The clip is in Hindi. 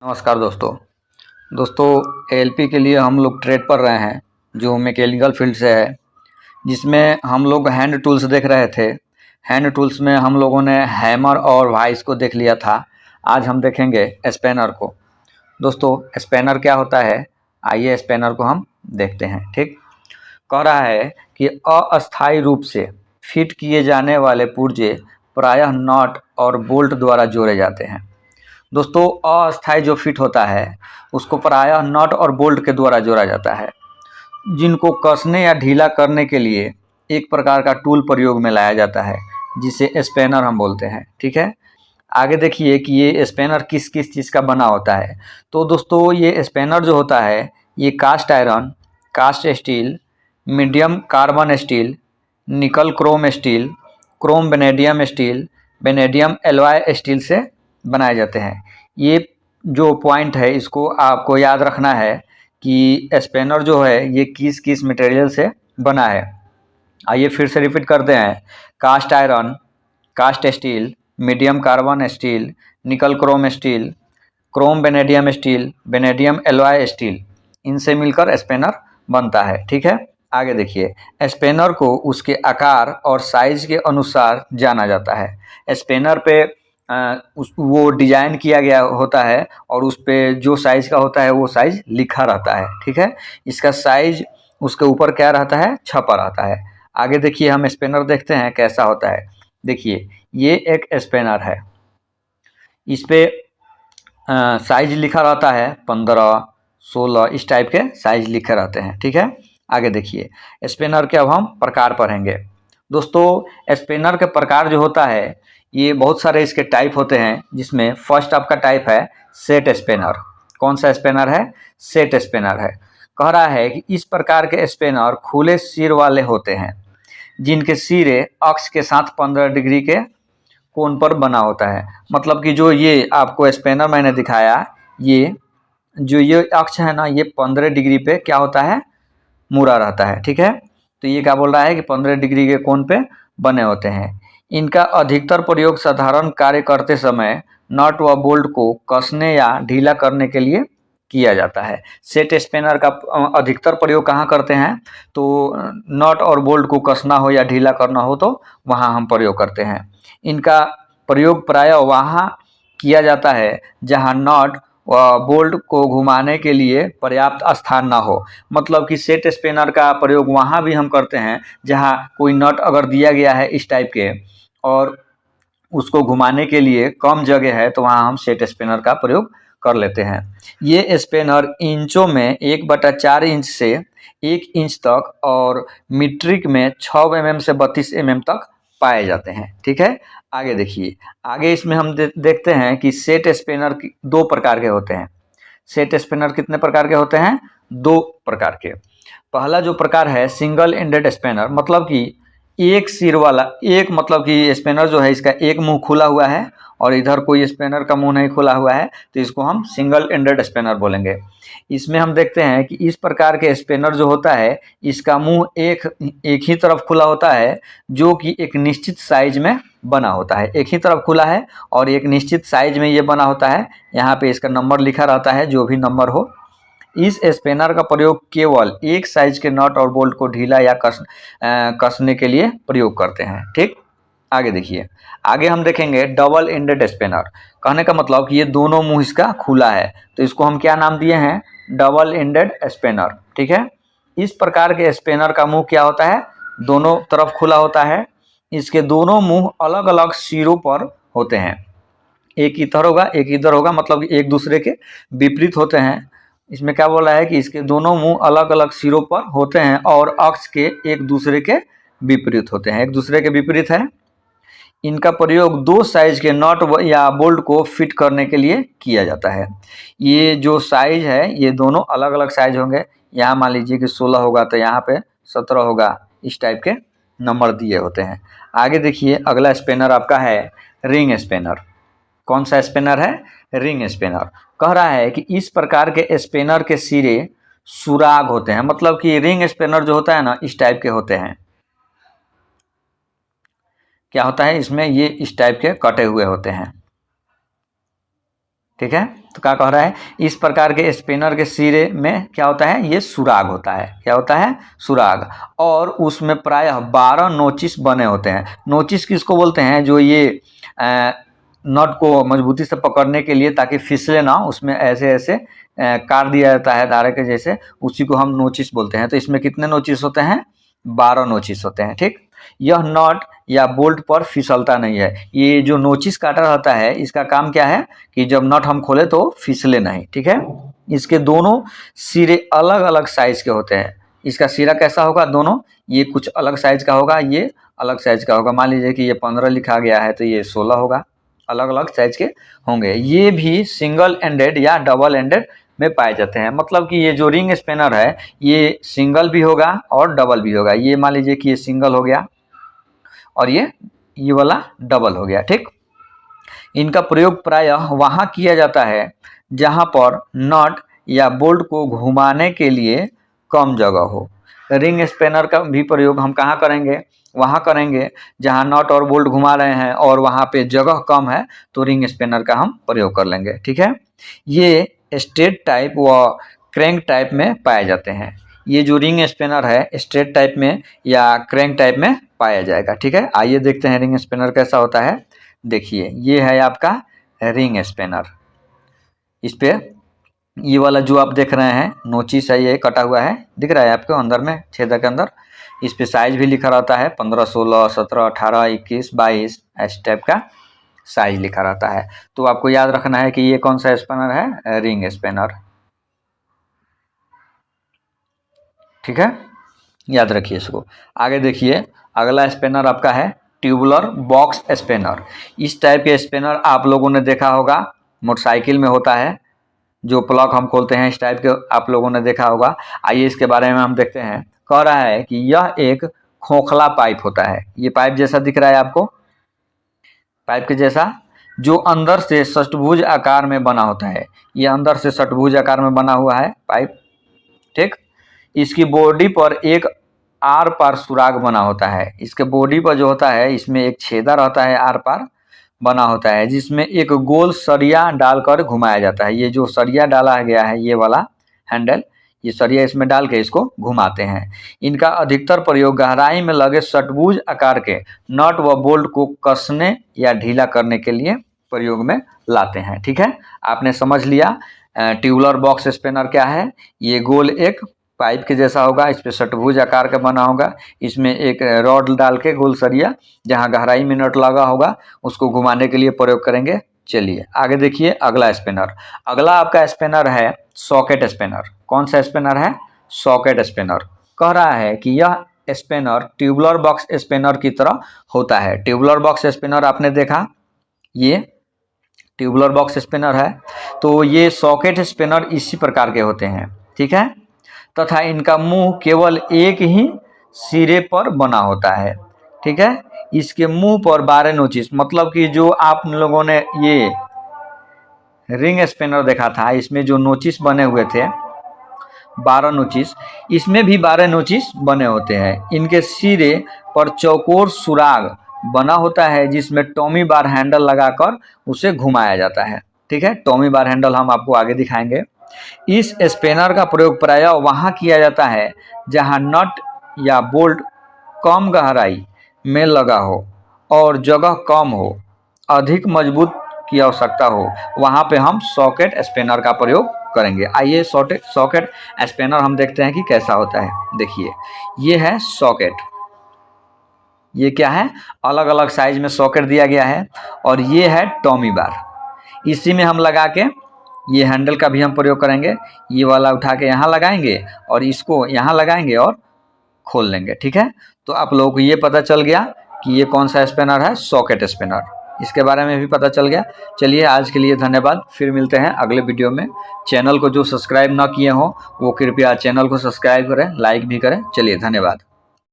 नमस्कार दोस्तों एएलपी के लिए हम लोग ट्रेड पढ़ रहे हैं जो मैकेनिकल फील्ड से है, जिसमें हम लोग हैंड टूल्स देख रहे थे। हैंड टूल्स में हम लोगों ने हैमर और वाइस को देख लिया था। आज हम देखेंगे स्पैनर को। दोस्तों स्पैनर क्या होता है, आइए स्पैनर को हम देखते हैं। ठीक, कह रहा है कि अस्थायी रूप से फिट किए जाने वाले पुर्जे प्रायः नट और बोल्ट द्वारा जोड़े जाते हैं। दोस्तों अस्थायी जो फिट होता है उसको प्रायः नट और बोल्ट के द्वारा जोड़ा जाता है, जिनको कसने या ढीला करने के लिए एक प्रकार का टूल प्रयोग में लाया जाता है, जिसे स्पैनर हम बोलते हैं। ठीक है, आगे देखिए कि ये स्पैनर किस किस चीज़ का बना होता है। तो दोस्तों ये स्पैनर जो होता है ये cast iron, cast steel, medium carbon steel, nickel chrome steel, chrome vanadium steel, vanadium alloy steel से बनाए जाते हैं। ये जो पॉइंट है इसको आपको याद रखना है कि स्पैनर जो है ये किस किस मटेरियल से बना है। आइए फिर से रिपीट करते हैं। Cast iron, cast steel, medium carbon steel, nickel chrome steel, chrome vanadium steel, vanadium alloy steel, इनसे मिलकर स्पैनर बनता है। ठीक है, आगे देखिए। स्पैनर को उसके आकार और साइज के अनुसार जाना जाता है। स्पैनर पे वो डिजाइन किया गया होता है और उस पे जो साइज का होता है वो साइज लिखा रहता है। ठीक है, इसका साइज उसके ऊपर क्या रहता है, छपा रहता है। आगे देखिए, हम स्पैनर देखते हैं कैसा होता है। देखिए ये एक स्पैनर है, इस पे साइज लिखा रहता है 15, 16, इस टाइप के साइज लिखे रहते हैं। ठीक है, आगे देखिए स्पैनर के अब हम प्रकार पढ़ेंगे। दोस्तों स्पैनर के प्रकार जो होता है ये बहुत सारे इसके टाइप होते हैं, जिसमें फर्स्ट आपका टाइप है सेट स्पैनर। कौन सा स्पैनर है, सेट स्पैनर है। कह रहा है कि इस प्रकार के स्पैनर खुले सिर वाले होते हैं, जिनके सिरे अक्ष के साथ 15 डिग्री के कोण पर बना होता है। मतलब कि जो ये आपको स्पैनर मैंने दिखाया, ये जो ये अक्ष है ना, ये 15 डिग्री पे क्या होता है, मुड़ा रहता है। ठीक है, तो ये क्या बोल रहा है कि 15 डिग्री के कोण पे बने होते हैं। इनका अधिकतर प्रयोग साधारण कार्य करते समय नट व बोल्ट को कसने या ढीला करने के लिए किया जाता है। सेट स्पैनर का अधिकतर प्रयोग कहाँ करते हैं, तो नट और बोल्ट को कसना हो या ढीला करना हो तो वहाँ हम प्रयोग करते हैं। इनका प्रयोग प्रायः वहाँ किया जाता है जहाँ नट बोल्ट को घुमाने के लिए पर्याप्त स्थान ना हो। मतलब कि सेट स्पैनर का प्रयोग वहाँ भी हम करते हैं जहाँ कोई नट अगर दिया गया है इस टाइप के और उसको घुमाने के लिए कम जगह है, तो वहाँ हम सेट स्पैनर का प्रयोग कर लेते हैं। ये स्पैनर इंचों में 1/4 इंच से 1 इंच तक और मीट्रिक में 6 mm से 32 mm तक पाए जाते हैं। ठीक है, आगे देखिए। आगे इसमें हम देखते हैं कि सेट स्पैनर दो प्रकार के होते हैं। सेट स्पैनर कितने प्रकार के होते हैं, 2 प्रकार के। पहला जो प्रकार है सिंगल एंडेड स्पैनर, मतलब कि एक सिर वाला, एक मतलब कि स्पैनर जो है इसका एक मुंह खुला हुआ है और इधर कोई स्पैनर का मुंह नहीं खुला हुआ है, तो इसको हम सिंगल एंडेड स्पैनर बोलेंगे। इसमें हम देखते हैं कि इस प्रकार के स्पैनर जो होता है इसका मुंह एक ही तरफ खुला होता है, जो कि एक निश्चित साइज में बना होता है। एक ही तरफ खुला है और एक निश्चित साइज में ये बना होता है। यहाँ पे इसका नंबर लिखा रहता है, जो भी नंबर हो। इस स्पैनर का प्रयोग केवल एक साइज के नट और बोल्ट को ढीला या कसने के लिए प्रयोग करते हैं। ठीक, आगे देखिए। आगे हम देखेंगे डबल एंडेड स्पैनर। कहने का मतलब कि ये दोनों मुंह इसका खुला है, तो इसको हम क्या नाम दिए हैं, डबल एंडेड स्पैनर। ठीक है, इस प्रकार के स्पैनर का मुंह क्या होता है, दोनों तरफ खुला होता है। इसके दोनों मुंह अलग अलग सिरों पर होते हैं, एक इधर होगा एक इधर होगा, मतलब एक दूसरे के विपरीत होते हैं। इसमें क्या बोला है कि इसके दोनों मुंह अलग अलग सिरों पर होते हैं और अक्ष के एक दूसरे के विपरीत होते हैं, एक दूसरे के विपरीत है। इनका प्रयोग 2 साइज के नट या बोल्ट को फिट करने के लिए किया जाता है। ये जो साइज है ये दोनों अलग अलग साइज होंगे। यहाँ मान लीजिए कि 16 होगा तो यहाँ पे 17 होगा, इस टाइप के नंबर दिए होते हैं। आगे देखिए, अगला स्पैनर आपका है रिंग स्पैनर। कौन सा स्पैनर है, रिंग स्पैनर। कह रहा है कि इस प्रकार के स्पैनर के सिरे सुराग होते हैं। मतलब कि रिंग स्पैनर जो होता है ना, इस टाइप के होते हैं। क्या होता है इसमें, ये इस टाइप के कटे हुए होते हैं। ठीक है, तो क्या कह रहा है, इस प्रकार के स्पिनर के सिरे में क्या होता है, ये सुराग होता है। क्या होता है, सुराग। और उसमें प्रायः 12 नोचिस बने होते हैं। नोचिस किसको बोलते हैं, जो ये नट को मजबूती से पकड़ने के लिए, ताकि फिसले ना, उसमें ऐसे ऐसे काट दिया जाता है धारे के जैसे, उसी को हम नोचिस बोलते हैं। तो इसमें कितने नोचिस होते हैं, 12 नोचिस होते हैं। ठीक, यह नट या बोल्ट पर फिसलता नहीं है। ये जो नोचिस काटा रहता है, इसका काम क्या है कि जब नट हम खोले तो फिसले नहीं। ठीक है, इसके दोनों सिरे अलग अलग साइज के होते हैं। इसका सिरा कैसा होगा, दोनों, ये कुछ अलग साइज का होगा, ये अलग साइज का होगा। मान लीजिए कि ये 15 लिखा गया है तो ये 16 होगा, अलग अलग साइज के होंगे। ये भी सिंगल एंडेड या डबल एंडेड में पाए जाते हैं। मतलब कि ये जो रिंग स्पिनर है, ये सिंगल भी होगा और डबल भी होगा। ये मान लीजिए कि ये सिंगल हो गया और ये वाला डबल हो गया। ठीक, इनका प्रयोग प्रायः वहाँ किया जाता है जहाँ पर नट या बोल्ट को घुमाने के लिए कम जगह हो। रिंग स्पिनर का भी प्रयोग हम कहाँ करेंगे, वहाँ करेंगे जहाँ नट और बोल्ट घुमा रहे हैं और वहाँ पे जगह कम है, तो रिंग स्पिनर का हम प्रयोग कर लेंगे। ठीक है, ये स्ट्रेट टाइप व क्रैंक टाइप में पाए जाते हैं। ये जो रिंग स्पिनर है स्ट्रेट टाइप में या क्रैंक टाइप में पाया जाएगा। ठीक है, आइए देखते हैं रिंग स्पिनर कैसा होता है। देखिए, ये है आपका रिंग स्पिनर। इस पे ये वाला जो आप देख रहे हैं नोचिस है, ये कटा हुआ है, दिख रहा है आपको अंदर में, छेदा के अंदर। इस पे साइज भी लिखा रहता है, 15, 16, 17, 18, 21, 22 इस टाइप का साइज लिखा रहता है। तो आपको याद रखना है कि ये कौन सा स्पिनर है, रिंग स्पिनर। ठीक है, याद रखिए इसको। आगे देखिए, अगला स्पिनर आपका है ट्यूबुलर बॉक्स स्पिनर। इस टाइप के स्पिनर आप लोगों ने देखा होगा, मोटरसाइकिल में होता है, जो प्लग हम खोलते हैं, इस टाइप के आप लोगों ने देखा होगा। आइए इसके बारे में हम देखते हैं। कह रहा है कि यह एक खोखला पाइप होता है। ये पाइप जैसा दिख रहा है आपको, पाइप के जैसा, जो अंदर से षटभुज आकार में बना होता है। ये अंदर से षटभुज आकार में बना हुआ है पाइप। ठीक, इसकी बॉडी पर एक आर पार सुराग बना होता है। इसके बॉडी पर जो होता है, इसमें एक छेदा रहता है, आर पार बना होता है, जिसमें एक गोल सरिया डालकर घुमाया जाता है। ये जो सरिया डाला गया है, ये वाला हैंडल, ये सरिया इसमें डाल के इसको घुमाते हैं। इनका अधिकतर प्रयोग गहराई में लगे षटभुज आकार के नट व बोल्ट को कसने या ढीला करने के लिए प्रयोग में लाते हैं। ठीक है, आपने समझ लिया ट्यूबुलर बॉक्स स्पिनर क्या है। ये गोल एक पाइप के जैसा होगा, इस पे षटभुज आकार का बना होगा, इसमें एक रॉड डाल के गोल सरिया, जहाँ गहराई में नट लगा होगा, उसको घुमाने के लिए प्रयोग करेंगे। चलिए आगे देखिए अगला स्पिनर। अगला आपका स्पिनर है सॉकेट स्पिनर। कौन सा स्पिनर है, सॉकेट स्पिनर। कह रहा है कि यह स्पिनर ट्यूबुलर बॉक्स स्पिनर की तरह होता है। ट्यूबुलर बॉक्स स्पिनर आपने देखा, ये ट्यूबुलर बॉक्स स्पिनर है। तो ये सॉकेट स्पिनर इसी प्रकार के होते हैं। ठीक है, तथा इनका मुंह केवल एक ही सिरे पर बना होता है। ठीक है, इसके मुंह पर 12 नोचिस, मतलब कि जो आप लोगों ने ये रिंग स्पिनर देखा था, इसमें जो नोचिस बने हुए थे 12 नोचिस, इसमें भी 12 नोचिस बने होते हैं। इनके सिरे पर चौकोर सुराग बना होता है, जिसमें टॉमी बार हैंडल लगाकर उसे घुमाया जाता है। ठीक है, टॉमी बार हैंडल हम आपको आगे दिखाएंगे। इस स्पिनर का प्रयोग प्रायः वहाँ किया जाता है जहाँ नट या बोल्ट कम गहराई में लगा हो और जगह कम हो, अधिक मजबूत की आवश्यकता हो, वहाँ पे हम सॉकेट स्पिनर का प्रयोग करेंगे। आइए सॉकेट स्पिनर हम देखते हैं कि कैसा होता है। देखिए, ये है सॉकेट। ये क्या है, अलग अलग साइज में सॉकेट दिया गया है। और ये है टॉमी बार, इसी में हम लगा के ये हैंडल का भी हम प्रयोग करेंगे। ये वाला उठा के यहाँ लगाएंगे और इसको यहाँ लगाएंगे और खोल लेंगे। ठीक है, तो आप लोगों को ये पता चल गया कि ये कौन सा स्पिनर है, सॉकेट स्पिनर। इसके बारे में भी पता चल गया। चलिए आज के लिए धन्यवाद, फिर मिलते हैं अगले वीडियो में। चैनल को जो सब्सक्राइब ना किए हो वो कृपया चैनल को सब्सक्राइब करें, लाइक भी करें। चलिए धन्यवाद।